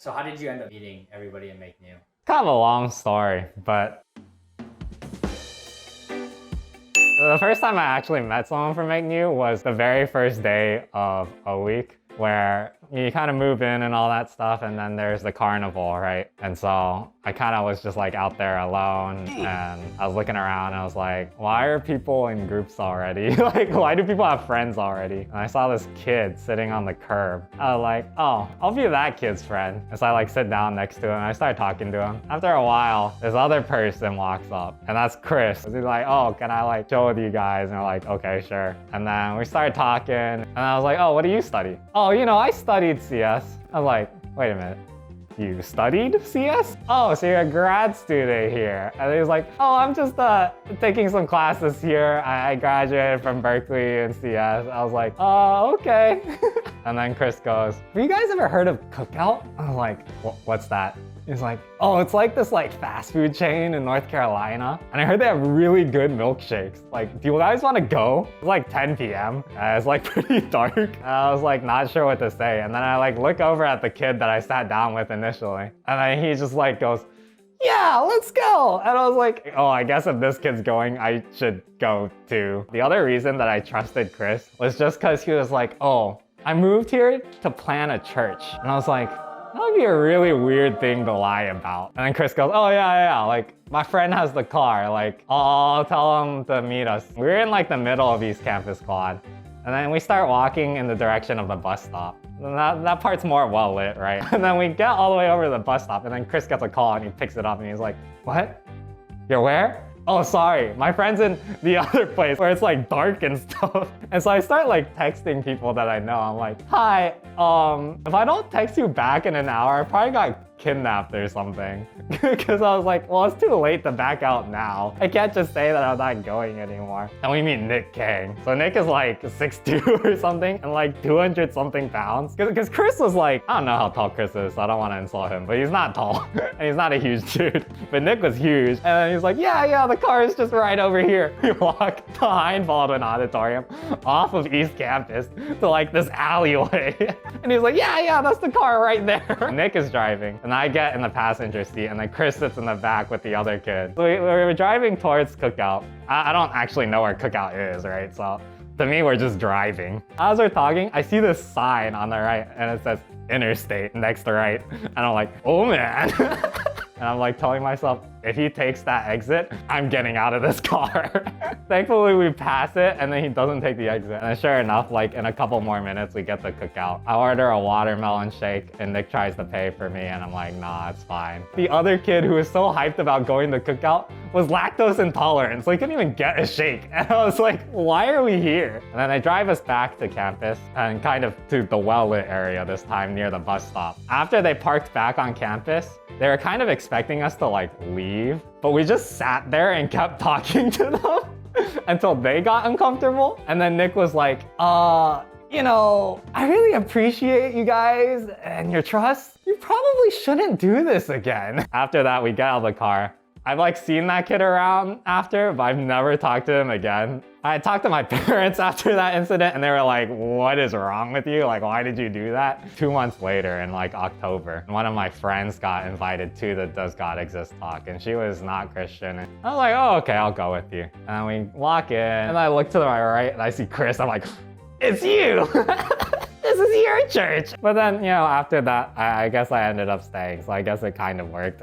So how did you end up meeting everybody and Make New? Kind of a long story, but the first time I actually met someone from Make New was the very first day of a week where you kind of move in and all that stuff, and then there's the carnival, right? And so I kind of was just like out there alone, and I was looking around and I was like, why are people in groups already? Like, why do people have friends already? And I saw this kid sitting on the curb. I was like, oh, I'll be that kid's friend. And so I like sit down next to him and I started talking to him. After a while, this other person walks up, and that's Chris. He's like, oh, can I like chill with you guys? And I'm like, okay, sure. And then we started talking, and I was like, oh, what do you study? Oh, you know, I studied CS. I was like, wait a minute. You studied CS? Oh, so you're a grad student here. And he was like, oh, I'm just taking some classes here. I graduated from Berkeley in CS. I was like, oh, okay. And then Chris goes, have you guys ever heard of Cookout? I was like, what's that? He's like, oh, it's like this like fast food chain in North Carolina. And I heard they have really good milkshakes. Like, do you guys want to go? It's like 10 p.m. It's like pretty dark. And I was like not sure what to say. And then I like look over at the kid that I sat down with initially. And then he just like goes, yeah, let's go. And I was like, oh, I guess if this kid's going, I should go too. The other reason that I trusted Chris was just because he was like, oh, I moved here to plant a church. And I was like, that would be a really weird thing to lie about. And then Chris goes, oh yeah, like my friend has the car, like I'll tell him to meet us. We were in like the middle of East Campus Quad. And then we start walking in the direction of the bus stop. And that part's more well lit, right? And then we get all the way over to the bus stop, and then Chris gets a call and he picks it up and he's like, what? You're where? Oh, sorry, my friend's in the other place where it's like dark and stuff. And so I start like texting people that I know. I'm like, hi, if I don't text you back in an hour, I probably got kidnapped or something. Because I was like, well, it's too late to back out now. I can't just say that I'm not going anymore. And we meet Nick Kang. So Nick is like 6'2" or something and like 200 something pounds. Because Chris was like, I don't know how tall Chris is, so I don't want to insult him, but he's not tall. And he's not a huge dude. But Nick was huge. And then he's like, yeah, the car is just right over here. We walk behind Baldwin Auditorium off of East Campus to like this alleyway. And he's like, yeah, that's the car right there. Nick is driving. And I get in the passenger seat, and then Chris sits in the back with the other kid. So we were driving towards Cookout. I don't actually know where Cookout is, right? So to me, we're just driving. As we're talking, I see this sign on the right, and it says Interstate next to right. And I'm like, oh man. And I'm like telling myself, if he takes that exit, I'm getting out of this car. Thankfully, we pass it, and then he doesn't take the exit. And sure enough, like in a couple more minutes, we get the Cookout. I order a watermelon shake, and Nick tries to pay for me, and I'm like, nah, it's fine. The other kid who was so hyped about going to Cookout was lactose intolerant, so he couldn't even get a shake. And I was like, why are we here? And then they drive us back to campus, and kind of to the well-lit area this time near the bus stop. After they parked back on campus, they were kind of expecting us to like leave, but we just sat there and kept talking to them until they got uncomfortable. And then Nick was like, you know, I really appreciate you guys and your trust. You probably shouldn't do this again. After that, we get out of the car. I've like seen that kid around after, but I've never talked to him again. I talked to my parents after that incident, and they were like, what is wrong with you? Like, why did you do that? 2 months later, in like October, one of my friends got invited to the Does God Exist talk, and she was not Christian. And I was like, oh, okay, I'll go with you. And we walk in, and I look to my right, and I see Chris. I'm like, it's you! This is your church! But then, you know, after that, I guess I ended up staying, so I guess it kind of worked.